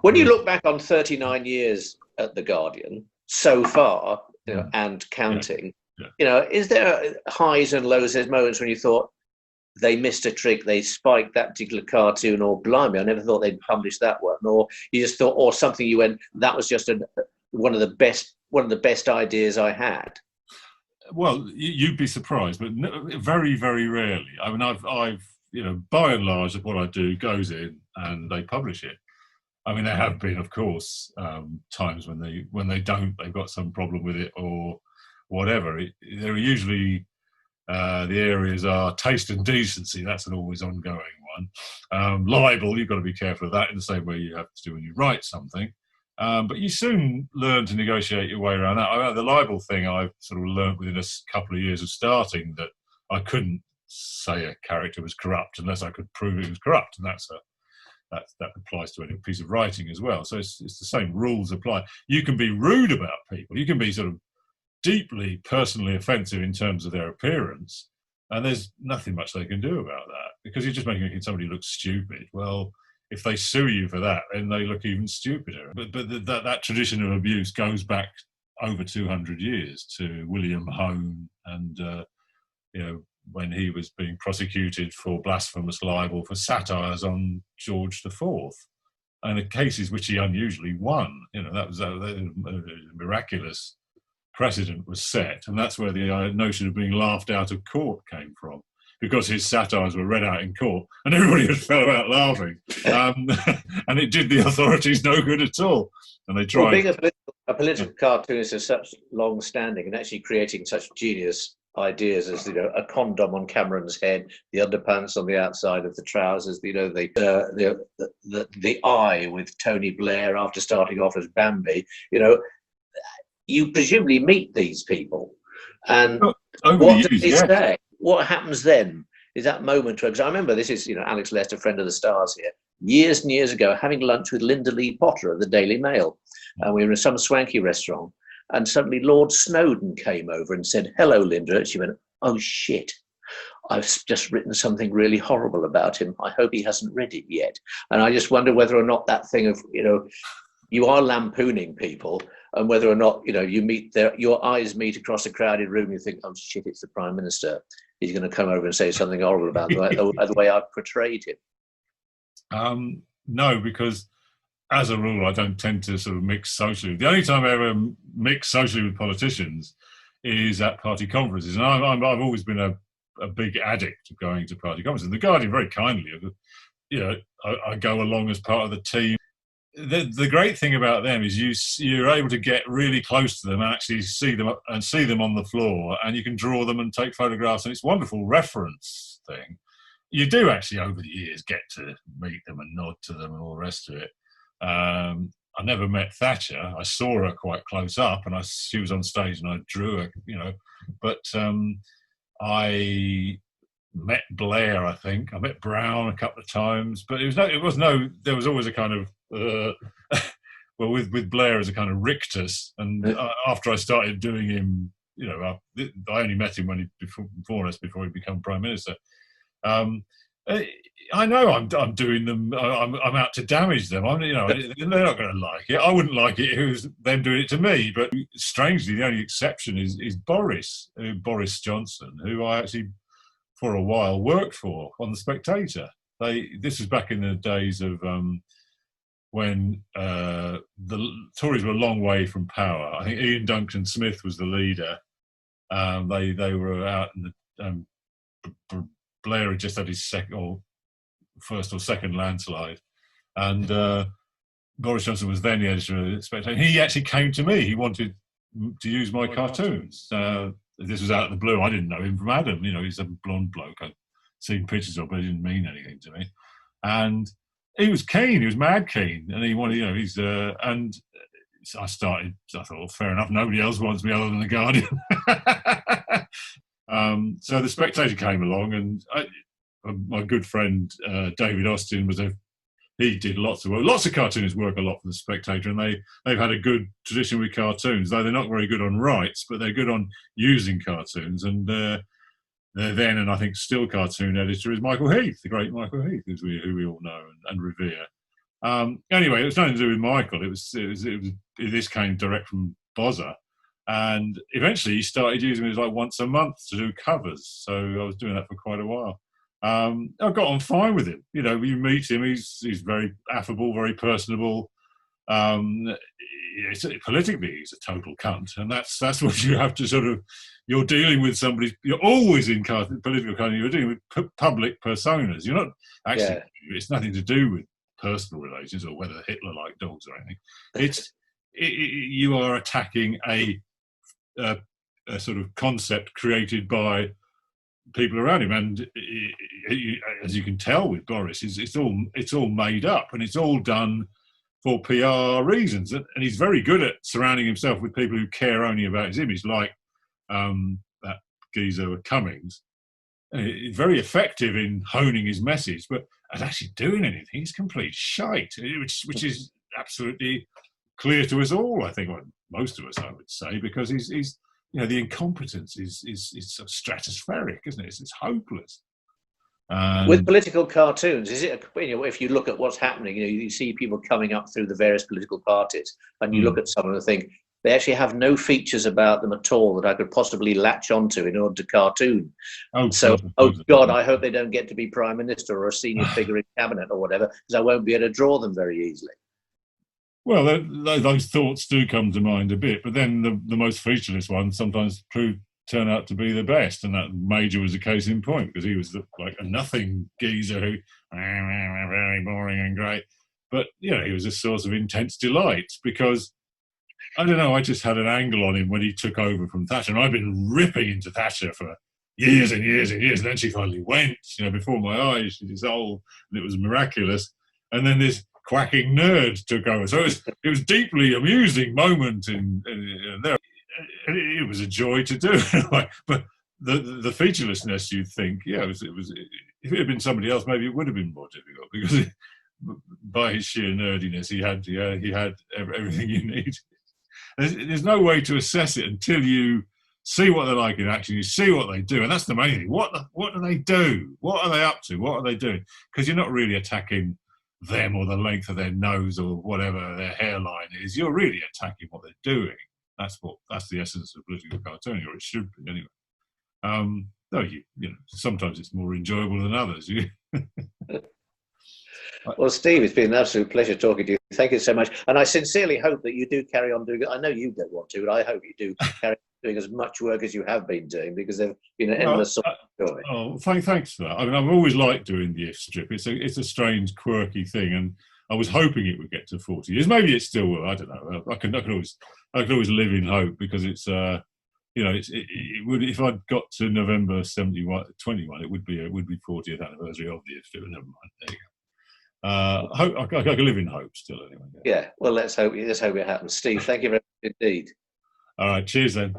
When you look back on 39 years at The Guardian so far, and counting, is there highs and lows? There's moments when you thought they missed a trick, they spiked that particular cartoon, or blimey, I never thought they'd publish that one, or you just thought, or something you went, that was just one of the best ideas I had. Well, you'd be surprised, but very, very rarely. I mean, I've by and large, what I do goes in and they publish it. I mean, there have been, of course, times when they don't, they've got some problem with it or whatever. There are usually the areas are taste and decency. That's an always ongoing one. Libel, you've got to be careful of that in the same way you have to do when you write something. But you soon learn to negotiate your way around that. The libel thing, I've sort of learned within a couple of years of starting that I couldn't say a character was corrupt unless I could prove it was corrupt, and that applies to any piece of writing as well. So it's the same rules apply. You can be rude about people. You can be sort of deeply personally offensive in terms of their appearance, and there's nothing much they can do about that because you're just making somebody look stupid. Well, if they sue you for that, then they look even stupider. But that tradition of abuse goes back over 200 years to William Hone, and when he was being prosecuted for blasphemous libel for satires on George IV, and the cases which he unusually won. That was a miraculous precedent was set, and that's where the notion of being laughed out of court came from, because his satires were read out in court and everybody just fell out laughing, and it did the authorities no good at all. And they tried. Well, being a political cartoonist is such long standing and actually creating such genius ideas as a condom on Cameron's head, the underpants on the outside of the trousers, the eye with Tony Blair after starting off as Bambi. You presumably meet these people, and what do they say? What happens then? Is that moment? Because I remember this is Alex Lester, friend of the stars here, years and years ago, having lunch with Linda Lee Potter of the Daily Mail, and we were in some swanky restaurant. And suddenly Lord Snowdon came over and said, "Hello, Linda." She went, "Oh, shit. I've just written something really horrible about him. I hope he hasn't read it yet." And I just wonder whether or not that thing of, you are lampooning people, and whether or not, you meet your eyes meet across a crowded room, you think, "Oh, shit, it's the Prime Minister. He's going to come over and say something horrible about the way I've portrayed him." No, because as a rule, I don't tend to sort of mix socially. The only time I ever mix socially with politicians is at party conferences. And I've always been a big addict of going to party conferences. And The Guardian very kindly, I go along as part of the team. The great thing about them is you're able to get really close to them and actually see them on the floor, and you can draw them and take photographs, and it's a wonderful reference thing. You do actually, over the years, get to meet them and nod to them and all the rest of it. I never met Thatcher. I saw her quite close up, and she was on stage, and I drew her, But I met Blair. I think I met Brown a couple of times, but there was always a kind of well, with Blair as a kind of rictus, and after I started doing him, I only met him before he became Prime Minister. I know I'm doing them. I'm out to damage them. They're not going to like it. I wouldn't like it if it was them doing it to me. But strangely, the only exception is Boris Johnson, who I actually for a while worked for on The Spectator. This was back in the days of when the Tories were a long way from power. I think Ian Duncan Smith was the leader. They were out in the Blair had just had his first or second landslide, and Boris Johnson was then the editor of The Spectator. He actually came to me. He wanted to use my cartoons. This was out of the blue. I didn't know him from Adam. He's a blonde bloke. I'd seen pictures of, but it didn't mean anything to me. And he was keen. He was mad keen, and he wanted. And I started. I thought, well, fair enough. Nobody else wants me other than The Guardian. So The Spectator came along, and my good friend David Austin he did lots of work. Lots of cartoonists work a lot for The Spectator, and they've had a good tradition with cartoons, though they're not very good on rights, but they're good on using cartoons. And their then, and I think still, cartoon editor is Michael Heath, the great Michael Heath, who we all know and revere. Anyway, it was nothing to do with Michael. This came direct from Bozza. And eventually he started using it like once a month to do covers. So I was doing that for quite a while. I got on fine with him. You know, you meet him, he's very affable, very personable. Politically, he's a total cunt. And that's what you have to sort of, you're dealing with somebody, you're always in political cartooning, you're dealing with public personas. You're not actually, It's nothing to do with personal relations or whether Hitler liked dogs or anything. You are attacking a sort of concept created by people around him, and as you can tell with Boris, it's all made up, and it's all done for PR reasons. And he's very good at surrounding himself with people who care only about his image, like that geezer Cummings. He's very effective in honing his message, but at actually doing anything, he's complete shite, which is absolutely clear to us all, I think, well, most of us, I would say, because he's the incompetence is sort of stratospheric, isn't it? It's hopeless. With political cartoons, is it, if you look at what's happening, you see people coming up through the various political parties, and you look at some of the things, they actually have no features about them at all that I could possibly latch onto in order to cartoon. Oh God, I hope they don't get to be prime minister or a senior figure in cabinet or whatever, because I won't be able to draw them very easily. Well, those thoughts do come to mind a bit, but then the most featureless ones sometimes turn out to be the best, and that Major was a case in point, because he was like a nothing geezer who very boring and great, but he was a source of intense delight, because I don't know, I just had an angle on him when he took over from Thatcher, and I've been ripping into Thatcher for years and years and years, and then she finally went, before my eyes, she dissolved, and it was miraculous, and then this quacking nerd took over. So it was deeply amusing moment in there. It was a joy to do. But the featurelessness, you'd think, it was. If it had been somebody else, maybe it would have been more difficult, because by his sheer nerdiness, he had everything you need. There's no way to assess it until you see what they're like in action. You see what they do, and that's the main thing. What do they do? What are they up to? What are they doing? Because you're not really attacking them or the length of their nose or whatever their hairline is. You're really attacking what they're doing. That's the essence of political cartooning, or it should be anyway. Though sometimes it's more enjoyable than others. Well, Steve, it's been an absolute pleasure talking to you. Thank you so much, and I sincerely hope that you do carry on doing it. I know you don't want to, but I hope you do carry on doing as much work as you have been doing, because they've been an endless sort of joy. Oh, thanks for that. I mean, I've always liked doing the If strip. It's a strange, quirky thing, and I was hoping it would get to 40 years. Maybe it still will. I don't know. I could always live in hope, because it's it would, if I'd got to November 21, it would be 40th anniversary of the If strip. Never mind. There you go. I can live in hope still, anyway. Yeah. Well, let's hope it happens. Steve, thank you very much indeed. All right. Cheers then.